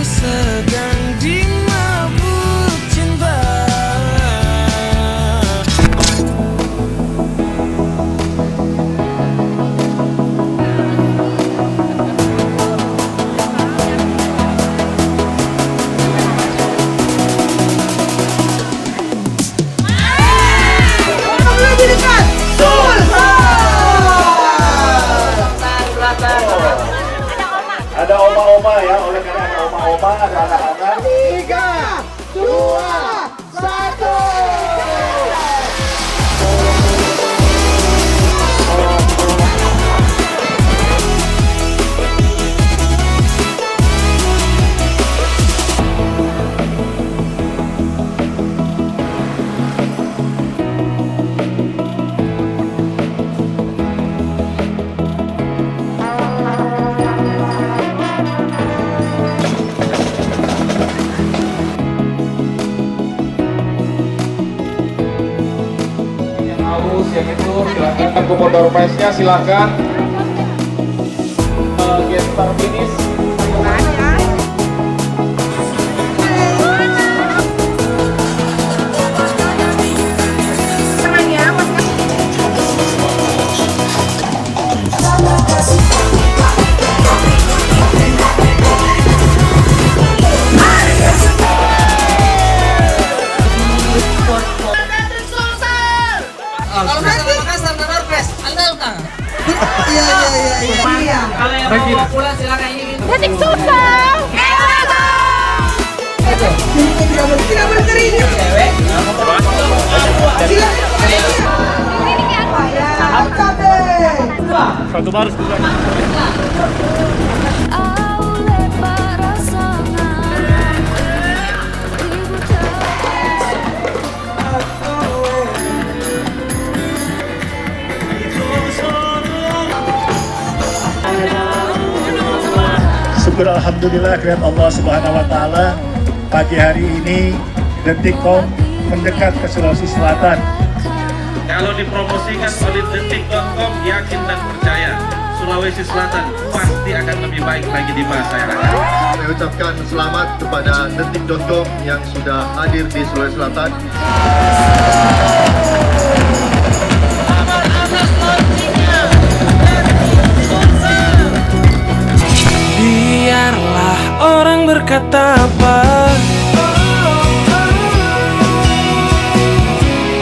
sedang dimabuk cinta. Ada oma-oma ya, oleh karena ada oma-oma, ada anak-anak. 3, 2, 1. Yang itu silakan ke door prize-nya, silakan get start finish. Kalau Makassar, Northwest, andalkan. Iya. Kalau yang mau pulang silakan ini. Detik susah. Tidak berteri. Satu baris dulu. Syukur alhamdulillah kehadirat Allah Subhanahu wa taala, pagi hari ini Detikcom mendekat ke Sulawesi Selatan. Kalau dipromosikan oleh Detik.com, yakin dan percaya Sulawesi Selatan pasti akan lebih baik lagi di masa yang akan. Saya ucapkan selamat kepada Detik.com yang sudah hadir di Sulawesi Selatan. Biarlah orang berkata apa,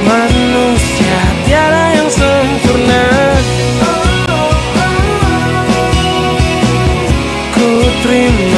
manusia tiada yang sempurna. Ku terima